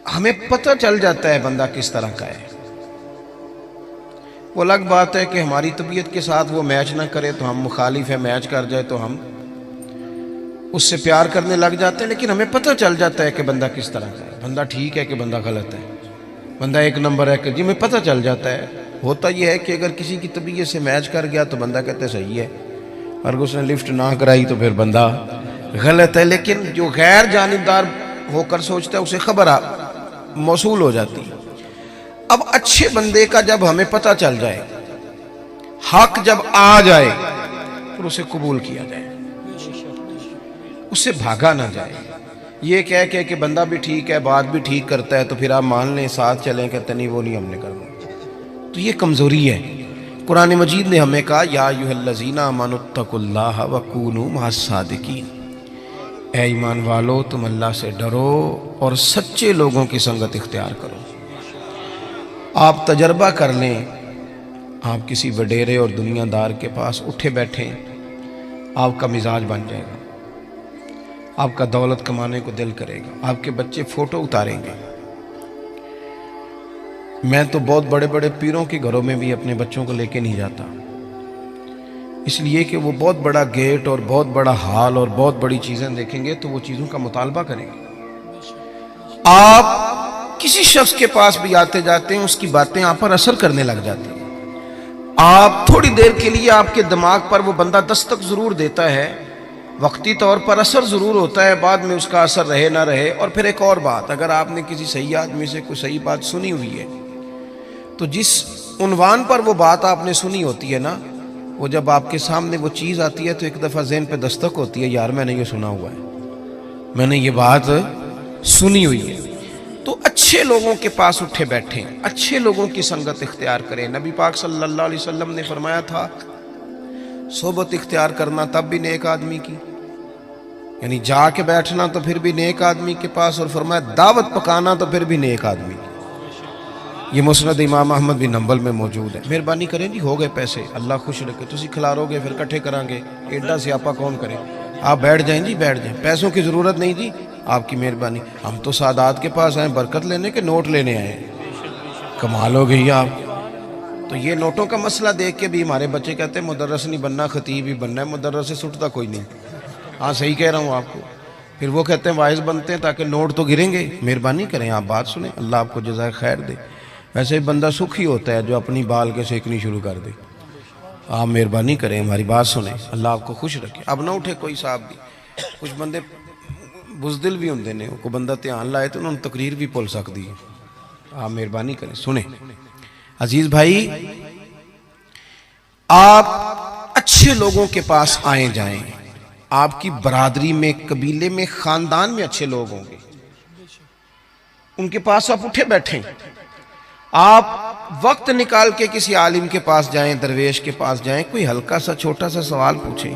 ہمیں پتہ چل جاتا ہے بندہ کس طرح کا ہے. وہ الگ بات ہے کہ ہماری طبیعت کے ساتھ وہ میچ نہ کرے تو ہم مخالف ہے، میچ کر جائے تو ہم اس سے پیار کرنے لگ جاتے ہیں، لیکن ہمیں پتہ چل جاتا ہے کہ بندہ کس طرح کا ہے، بندہ ٹھیک ہے کہ بندہ غلط ہے، بندہ ایک نمبر ہے کہ جی ہمیں پتہ چل جاتا ہے. ہوتا یہ ہے کہ اگر کسی کی طبیعت سے میچ کر گیا تو بندہ کہتے صحیح ہے، اور اس نے لفٹ نہ کرائی تو پھر بندہ غلط ہے. لیکن جو غیر جانبدار ہو کر سوچتا ہے اسے خبر موصول ہو جاتی ہے. اب اچھے بندے کا جب ہمیں پتہ چل جائے، حق جب آ جائے پھر اسے قبول کیا جائے، اس سے بھاگا نہ جائے. یہ کہہ کہ بندہ بھی ٹھیک ہے، بات بھی ٹھیک کرتا ہے تو پھر آپ مان لیں، ساتھ چلیں، کہتے نہیں وہ نہیں ہم نے کرنا، تو یہ کمزوری ہے. قرآن مجید نے ہمیں کہا یا ایھا الذین آمنوا اتقوا اللہ وکونوا مع الصادقین، اے ایمان والو تم اللہ سے ڈرو اور سچے لوگوں کی سنگت اختیار کرو. آپ تجربہ کر لیں، آپ کسی وڈیرے اور دنیا دار کے پاس اٹھے بیٹھیں، آپ کا مزاج بن جائے گا، آپ کا دولت کمانے کو دل کرے گا، آپ کے بچے فوٹو اتاریں گے. میں تو بہت بڑے بڑے پیروں کے گھروں میں بھی اپنے بچوں کو لے کے نہیں جاتا، اس لیے کہ وہ بہت بڑا گیٹ اور بہت بڑا ہال اور بہت بڑی چیزیں دیکھیں گے تو وہ چیزوں کا مطالبہ کریں گے. آپ کسی شخص کے پاس بھی آتے جاتے ہیں، اس کی باتیں آپ پر اثر کرنے لگ جاتی ہیں. آپ تھوڑی دیر کے لیے آپ کے دماغ پر وہ بندہ دستک ضرور دیتا ہے، وقتی طور پر اثر ضرور ہوتا ہے، بعد میں اس کا اثر رہے نہ رہے. اور پھر ایک اور بات، اگر آپ نے کسی صحیح آدمی سے کوئی صحیح بات سنی ہوئی ہے تو جس عنوان پر وہ بات آپ نے سنی ہوتی ہے نا، وہ جب آپ کے سامنے وہ چیز آتی ہے تو ایک دفعہ ذہن پہ دستک ہوتی ہے، یار میں نے یہ سنا ہوا ہے، میں نے یہ بات سنی ہوئی ہے. تو اچھے لوگوں کے پاس اٹھے بیٹھیں، اچھے لوگوں کی سنگت اختیار کریں. نبی پاک صلی اللہ علیہ وسلم نے فرمایا تھا صحبت اختیار کرنا تب بھی نیک آدمی کی، یعنی جا کے بیٹھنا تو پھر بھی نیک آدمی کے پاس، اور فرمایا دعوت پکانا تو پھر بھی نیک آدمی کی. یہ مسند امام احمد بن حنبل میں موجود ہے. مہربانی کریں جی، ہو گئے پیسے، اللہ خوش رکھے، تسی کھلارو گے پھر کٹھے کریں گے، ایڈا سیاپا کون کرے. آپ بیٹھ جائیں جی، بیٹھ جائیں، پیسوں کی ضرورت نہیں جی، آپ کی مہربانی. ہم تو سادات کے پاس آئے برکت لینے کے نوٹ لینے آئے ہیں، کمال ہو گئی آپ. تو یہ نوٹوں کا مسئلہ دیکھ کے بھی ہمارے بچے کہتے ہیں مدرس نہیں بننا، خطیب ہی بننا ہے، مدرس سے سٹتا کوئی نہیں. ہاں صحیح کہہ رہا ہوں آپ کو. پھر وہ کہتے ہیں واعظ بنتے ہیں تاکہ نوٹ تو گریں گے. مہربانی کریں، آپ بات سنیں، اللہ آپ کو جزائے خیر دے. ویسے ہی بندہ سکھی ہوتا ہے جو اپنی بال کے سیکنی شروع کر دے. آپ مہربانی کریں، ہماری بات سنیں، اللہ آپ کو خوش رکھے. اب نہ اٹھے کوئی صاحب بھی، کچھ بندے بزدل بھی ہوندے نے، کوئی بندہ دھیان لائے تو انہوں نے تقریر بھی بھول سکتی ہے. آپ مہربانی کریں، سنیں. عزیز بھائی، آپ اچھے لوگوں کے پاس آئیں جائیں. آپ کی برادری میں، قبیلے میں، خاندان میں اچھے لوگ ہوں گے، ان کے پاس آپ اٹھے بیٹھیں. آپ وقت نکال کے کسی عالم کے پاس جائیں، درویش کے پاس جائیں، کوئی ہلکا سا چھوٹا سا سوال پوچھیں،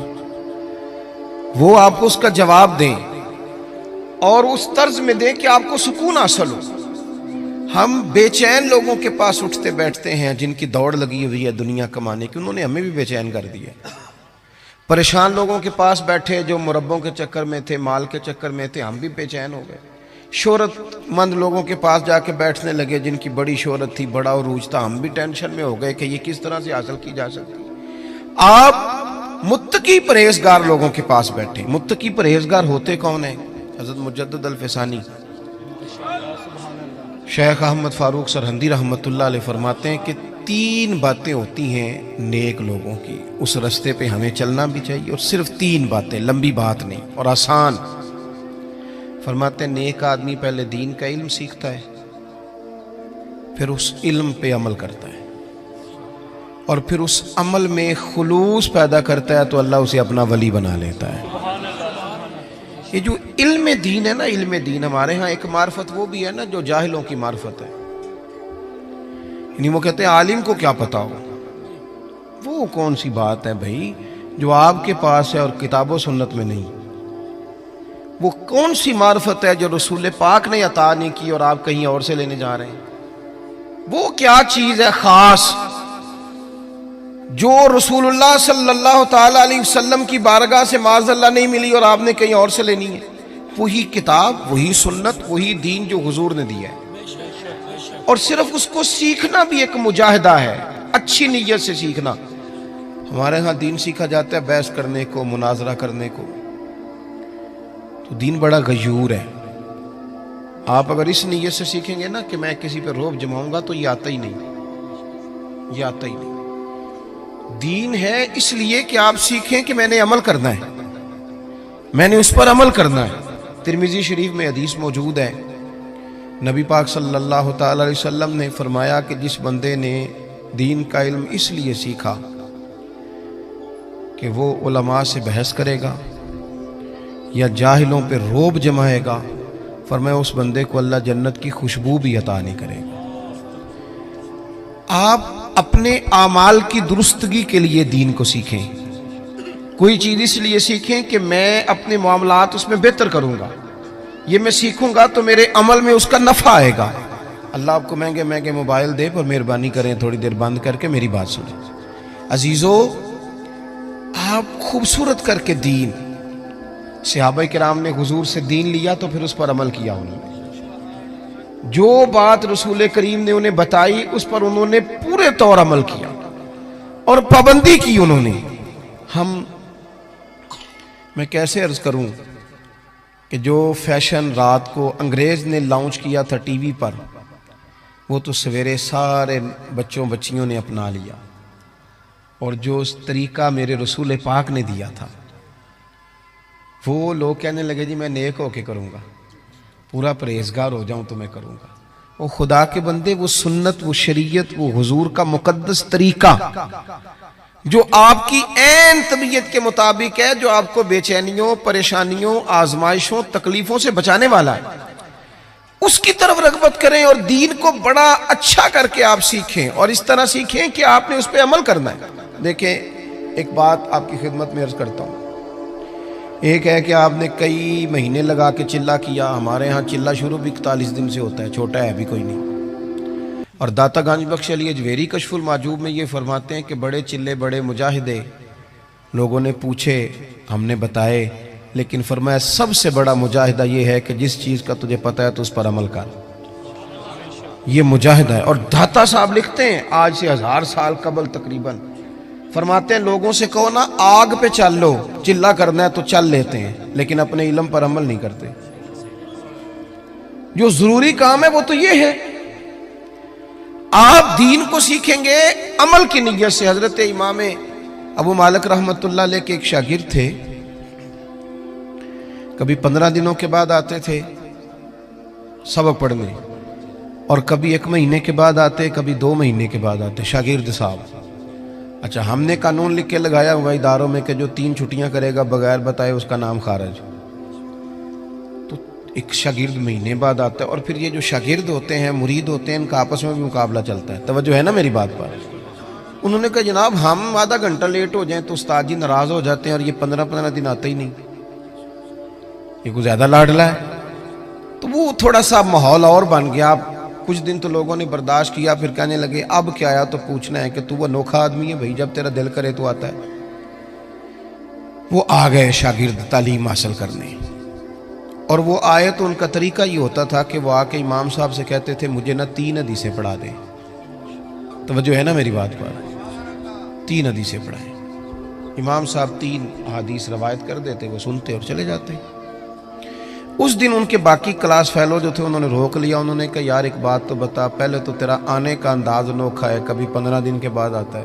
وہ آپ کو اس کا جواب دیں اور اس طرز میں دیں کہ آپ کو سکون حاصل ہو. ہم بے چین لوگوں کے پاس اٹھتے بیٹھتے ہیں جن کی دوڑ لگی ہوئی ہے دنیا کمانے کی، انہوں نے ہمیں بھی بے چین کر دیا. پریشان لوگوں کے پاس بیٹھے جو مربوں کے چکر میں تھے، مال کے چکر میں تھے، ہم بھی بے چین ہو گئے. شہرت مند لوگوں کے پاس جا کے بیٹھنے لگے جن کی بڑی شہرت تھی، بڑا عروج تھا، ہم بھی ٹینشن میں ہو گئے کہ یہ کس طرح سے حاصل کی جا سکتی. آپ متقی پرہیزگار لوگوں کے پاس بیٹھیں. متقی پرہیزگار ہوتے کون ہیں؟ حضرت مجدد الفسانی شیخ احمد فاروق سرہندی رحمۃ اللہ علیہ فرماتے ہیں کہ 3 باتیں ہوتی ہیں نیک لوگوں کی، اس رستے پہ ہمیں چلنا بھی چاہیے، اور صرف 3 باتیں، لمبی بات نہیں اور آسان. فرماتے ہیں نیک آدمی پہلے دین کا علم سیکھتا ہے، پھر اس علم پہ عمل کرتا ہے، اور پھر اس عمل میں خلوص پیدا کرتا ہے تو اللہ اسے اپنا ولی بنا لیتا ہے. یہ جو علم دین ہے نا، علم دین ہمارے ہاں ایک معرفت وہ بھی ہے نا جو جاہلوں کی معرفت ہے. یعنی وہ کہتے ہیں عالم کو کیا پتا ہو. وہ کون سی بات ہے بھائی جو آپ کے پاس ہے اور کتاب و سنت میں نہیں؟ وہ کون سی معرفت ہے جو رسول پاک نے عطا نہیں کی اور آپ کہیں اور سے لینے جا رہے ہیں؟ وہ کیا چیز ہے خاص جو رسول اللہ صلی اللہ تعالی علیہ وسلم کی بارگاہ سے معاذ اللہ نہیں ملی اور آپ نے کہیں اور سے لینی ہے؟ وہی کتاب، وہی سنت، وہی دین جو حضور نے دیا ہے، اور صرف اس کو سیکھنا بھی ایک مجاہدہ ہے، اچھی نیت سے سیکھنا۔ ہمارے ہاں دین سیکھا جاتا ہے بحث کرنے کو، مناظرہ کرنے کو، تو دین بڑا غیور ہے۔ آپ اگر اس نیت سے سیکھیں گے نا کہ میں کسی پہ روب جماؤں گا، تو یہ آتا ہی نہیں، یہ آتا ہی نہیں۔ دین ہے اس لیے کہ آپ سیکھیں کہ میں نے عمل کرنا ہے، میں نے اس پر عمل کرنا ہے۔ ترمذی شریف میں حدیث موجود ہے، نبی پاک صلی اللہ تعالی علیہ وسلم نے فرمایا کہ جس بندے نے دین کا علم اس لیے سیکھا کہ وہ علماء سے بحث کرے گا یا جاہلوں پہ روب جمائے گا، فرمایا اس بندے کو اللہ جنت کی خوشبو بھی عطا نہیں کرے گا۔ آپ اپنے اعمال کی درستگی کے لیے دین کو سیکھیں، کوئی چیز اس لیے سیکھیں کہ میں اپنے معاملات اس میں بہتر کروں گا، یہ میں سیکھوں گا تو میرے عمل میں اس کا نفع آئے گا۔ اللہ آپ کو مہنگے مہنگے موبائل دے، پر مہربانی کریں تھوڑی دیر بند کر کے میری بات سنیں۔ عزیزو، آپ خوبصورت کر کے دین، صحابہ کرام نے حضور سے دین لیا تو پھر اس پر عمل کیا، انہوں نے جو بات رسول کریم نے انہیں بتائی اس پر انہوں نے پورے طور عمل کیا اور پابندی کی انہوں نے۔ میں کیسے عرض کروں کہ جو فیشن رات کو انگریز نے لانچ کیا تھا ٹی وی پر، وہ تو سویرے سارے بچوں بچیوں نے اپنا لیا، اور جو اس طریقہ میرے رسول پاک نے دیا تھا، وہ لوگ کہنے لگے جی میں نیک ہو کے کروں گا، پورا پرہیزگار ہو جاؤں تو میں کروں گا۔ وہ خدا کے بندے، وہ سنت، وہ شریعت، وہ حضور کا مقدس طریقہ جو آپ کی عین طبیعت کے مطابق ہے، جو آپ کو بے چینیوں، پریشانیوں، آزمائشوں، تکلیفوں سے بچانے والا ہے، اس کی طرف رغبت کریں اور دین کو بڑا اچھا کر کے آپ سیکھیں، اور اس طرح سیکھیں کہ آپ نے اس پہ عمل کرنا ہے۔ دیکھیں، ایک بات آپ کی خدمت میں عرض کرتا ہوں۔ ایک ہے کہ آپ نے کئی مہینے لگا کے چلہ کیا، ہمارے ہاں چلہ شروع بھی 41 دن سے ہوتا ہے، چھوٹا ہے بھی کوئی نہیں۔ اور داتا گنج بخش علی اجویری کشف المعجوب میں یہ فرماتے ہیں کہ بڑے چلے، بڑے مجاہدے لوگوں نے پوچھے، ہم نے بتائے، لیکن فرمایا سب سے بڑا مجاہدہ یہ ہے کہ جس چیز کا تجھے پتہ ہے تو اس پر عمل کر، یہ مجاہدہ ہے۔ اور داتا صاحب لکھتے ہیں آج سے 1000 سال قبل تقریباً، فرماتے ہیں لوگوں سے کہو نا آگ پہ چل لو، چلہ کرنا ہے تو چل لیتے ہیں، لیکن اپنے علم پر عمل نہیں کرتے۔ جو ضروری کام ہے وہ تو یہ ہے، آپ دین کو سیکھیں گے عمل کی نیت سے۔ حضرت امام ابو مالک رحمت اللہ علیہ کے ایک شاگرد تھے، کبھی 15 دنوں کے بعد آتے تھے سبق پڑھنے، اور کبھی 1 مہینے کے بعد آتے، کبھی 2 مہینے کے بعد آتے شاگرد صاحب۔ اچھا، ہم نے قانون لکھ کے لگایا ہوا اداروں میں کہ جو 3 چھٹیاں کرے گا بغیر بتائے اس کا نام خارج۔ تو ایک شاگرد مہینے بعد آتا ہے، اور پھر یہ جو شاگرد ہوتے ہیں، مرید ہوتے ہیں، ان کا آپس میں بھی مقابلہ چلتا ہے۔ توجہ ہے نا میری بات پر؟ انہوں نے کہا جناب ہم آدھا گھنٹہ لیٹ ہو جائیں تو استاد جی ناراض ہو جاتے ہیں، اور یہ 15 دن آتا ہی نہیں، یہ کوئی زیادہ لاڈلا ہے۔ تو وہ تھوڑا سا ماحول اور بن گیا۔ کچھ دن تو لوگوں نے برداشت کیا، پھر کہنے لگے اب کیا آیا تو پوچھنا ہے کہ تو وہ انوکھا آدمی ہے بھائی، جب تیرا دل کرے تو آتا ہے۔ وہ آ گئے شاگرد تعلیم حاصل کرنے، اور وہ آئے تو ان کا طریقہ یہ ہوتا تھا کہ وہ آ کے امام صاحب سے کہتے تھے مجھے نا 3 حدیثیں پڑھا دیں۔ توجہ ہے نا میری بات پر؟ 3 حدیثیں پڑھائیں۔ امام صاحب 3 حدیث روایت کر دیتے، وہ سنتے اور چلے جاتے۔ اس دن ان کے باقی کلاس فیلو جو تھے انہوں نے روک لیا، انہوں نے کہا یار ایک بات تو بتا، پہلے تو تیرا آنے کا انداز انوکھا ہے، کبھی 15 دن کے بعد آتا ہے،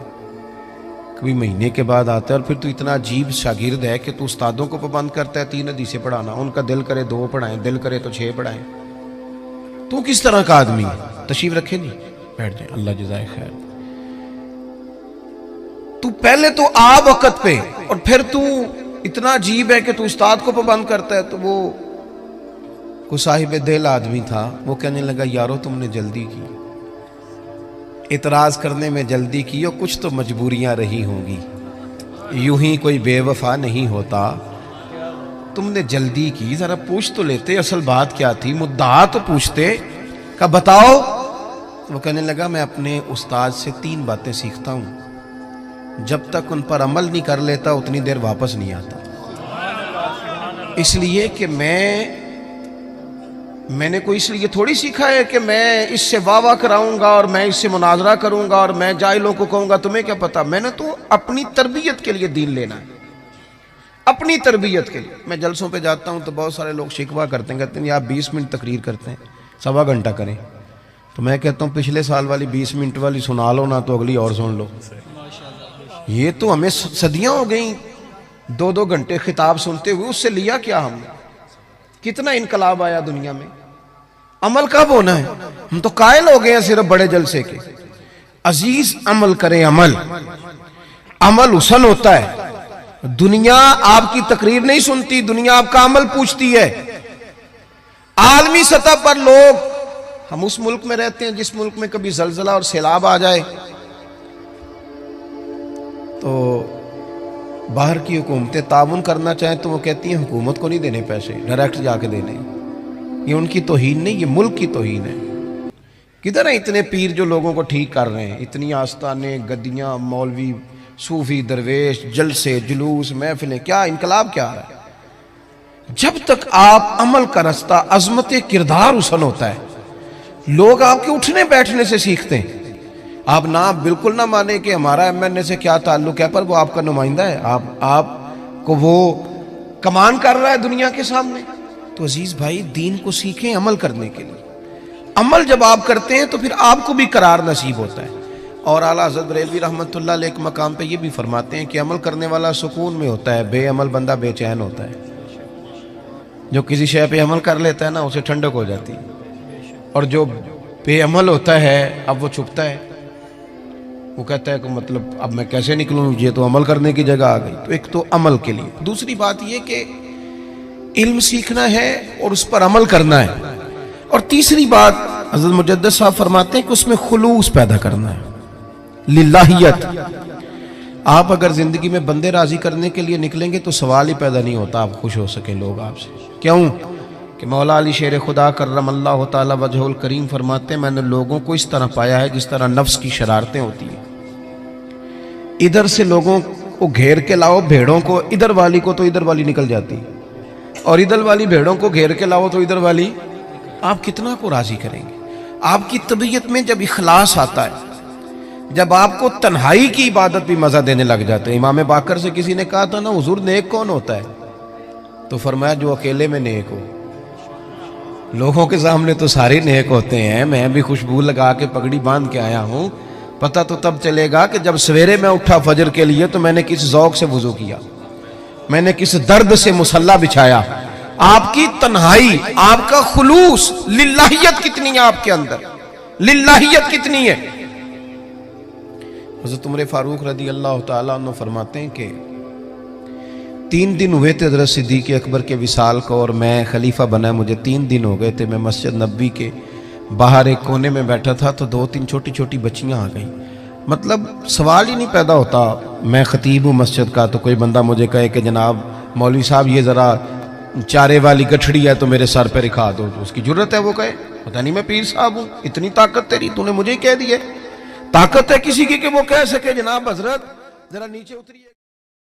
کبھی مہینے کے بعد آتا ہے، اور پھر تو اتنا عجیب شاگرد ہے کہ تو استادوں کو پابند کرتا ہے 3 حدیثیں پڑھانا، ان کا دل کرے 2 پڑھائیں، دل کرے تو 6 پڑھائیں۔ تو کس طرح کا آدمی ہے؟ تشریف رکھے جی، بیٹھ جائیں، اللہ جزائے خیر۔ تو پہلے تو آ وقت پہ، اور پھر تو اتنا عجیب ہے کہ تو استاد کو پابند کرتا ہے۔ تو وہ کوئی صاحب دل آدمی تھا، وہ کہنے لگا یارو تم نے جلدی کی، اعتراض کرنے میں جلدی کی، اور کچھ تو مجبوریاں رہی ہوں گی، یوں ہی کوئی بے وفا نہیں ہوتا، تم نے جلدی کی، ذرا پوچھ تو لیتے اصل بات کیا تھی، مدعا تو پوچھتے، کہا بتاؤ۔ وہ کہنے لگا میں اپنے استاد سے 3 باتیں سیکھتا ہوں، جب تک ان پر عمل نہیں کر لیتا اتنی دیر واپس نہیں آتا، اس لیے کہ میں میں نے کوئی اس لیے تھوڑی سیکھا ہے کہ میں اس سے واہ واہ کراؤں گا اور میں اس سے مناظرہ کروں گا اور میں جاہلوں کو کہوں گا تمہیں کیا پتا. میں نے تو اپنی تربیت کے لیے دین لینا ہے, اپنی تربیت کے لیے. میں جلسوں پہ جاتا ہوں تو بہت سارے لوگ شکوہ کرتے ہیں, کہتے ہیں آپ 20 منٹ تقریر کرتے ہیں, 1.25 گھنٹہ کریں. تو میں کہتا ہوں پچھلے سال والی 20 منٹ والی سنا لو نا, تو اگلی اور سن لو. یہ تو ہمیں صدیاں ہو گئیں 2 گھنٹے خطاب سنتے ہوئے, اس سے لیا کیا ہم نے؟ کتنا انقلاب آیا دنیا میں. عمل کب ہونا ہے؟ ہم تو قائل ہو گئے ہیں صرف بڑے جلسے کے. عزیز عمل کریں, عمل حسن ہوتا ہے. دنیا آپ کی تقریر نہیں سنتی, دنیا آپ کا عمل پوچھتی ہے. عالمی سطح پر لوگ, ہم اس ملک میں رہتے ہیں جس ملک میں کبھی زلزلہ اور سیلاب آ جائے تو باہر کی حکومتیں تعاون کرنا چاہیں تو وہ کہتی ہیں حکومت کو نہیں دینے پیسے, ڈائریکٹ جا کے دینے. یہ ان کی توہین نہیں, یہ ملک کی توہین ہے. کدھر ہیں اتنے پیر جو لوگوں کو ٹھیک کر رہے ہیں؟ اتنی آستانے, گدیاں, مولوی, صوفی, درویش, جلسے, جلوس, محفلیں, کیا انقلاب کیا ہے؟ جب تک آپ عمل کا رستہ, عظمت کردار حسن ہوتا ہے, لوگ آپ کے اٹھنے بیٹھنے سے سیکھتے ہیں. آپ بالکل نہ مانیں کہ ہمارا ایم این اے سے کیا تعلق ہے, پر وہ آپ کا نمائندہ ہے, آپ کو وہ کمان کر رہا ہے دنیا کے سامنے. تو عزیز بھائی, دین کو سیکھیں عمل کرنے کے لیے. عمل جب آپ کرتے ہیں تو پھر آپ کو بھی قرار نصیب ہوتا ہے. اور اعلیٰ حضرت بریلوی رحمۃ اللہ علیہ ایک مقام پہ یہ بھی فرماتے ہیں کہ عمل کرنے والا سکون میں ہوتا ہے, بے عمل بندہ بے چین ہوتا ہے. جو کسی شے پہ عمل کر لیتا ہے نا, اسے ٹھنڈک ہو جاتی ہے. اور جو بے عمل ہوتا ہے, اب وہ چھپتا ہے, وہ کہتا ہے کہ مطلب اب میں کیسے نکلوں, یہ تو عمل کرنے کی جگہ آ گئی. تو ایک تو عمل کے لیے. دوسری بات یہ کہ علم سیکھنا ہے اور اس پر عمل کرنا ہے. اور تیسری بات حضرت مجدد صاحب فرماتے ہیں کہ اس میں خلوص پیدا کرنا ہے, للہیت. آپ اگر زندگی میں بندے راضی کرنے کے لیے نکلیں گے تو سوال ہی پیدا نہیں ہوتا آپ خوش ہو سکیں لوگ آپ سے. کیوں کہ مولا علی شیر خدا کرم اللہ تعالی وجہ الکریم فرماتے ہیں میں نے لوگوں کو اس طرح پایا ہے جس طرح نفس کی شرارتیں ہوتی ہیں. ادھر سے لوگوں کو گھیر کے لاؤ بھیڑوں کو, ادھر والی کو تو ادھر والی نکل جاتی, اور ادھر والی بھیڑوں کو گھیر کے لاؤ تو ادھر والی. آپ کتنا کو راضی کریں گے؟ آپ کی طبیعت میں جب اخلاص آتا ہے, جب آپ کو تنہائی کی عبادت بھی مزہ دینے لگ جاتے ہیں. امام باقر سے کسی نے کہا تھا نا حضور نیک کون ہوتا ہے؟ تو فرمایا جو اکیلے میں نیک ہو. لوگوں کے سامنے تو سارے نیک ہوتے ہیں, میں بھی خوشبو لگا کے پگڑی باندھ کے آیا ہوں, پتہ تو تب چلے گا کہ جب سویرے میں اٹھا فجر کے لیے تو میں نے کس ذوق سے وضو کیا, میں نے کس درد سے مصلی بچھایا. آپ کی تنہائی, آپ کا خلوص, للہیت کتنی ہے آپ کے اندر, للہیت کتنی ہے. حضرت عمر فاروق رضی اللہ تعالیٰ عنہ فرماتے ہیں کہ 3 دن ہوئے تھے حضرت صدیق اکبر کے وصال کو, اور میں خلیفہ بنا, مجھے 3 دن ہو گئے تھے. میں مسجد نبوی کے باہر ایک کونے میں بیٹھا تھا تو 2-3 چھوٹی چھوٹی بچیاں آ گئیں. مطلب سوال ہی نہیں پیدا ہوتا, میں خطیب ہوں مسجد کا, تو کوئی بندہ مجھے کہے کہ جناب مولوی صاحب یہ ذرا چارے والی گٹھڑی ہے تو میرے سر پہ رکھا دو. اس کی جرت ہے وہ کہے پتہ نہیں میں پیر صاحب ہوں, اتنی طاقت تیری, تو نے مجھے ہی کہہ دی ہے. طاقت ہے کسی کی کہ وہ کہہ سکے جناب حضرت ذرا نیچے اتریے.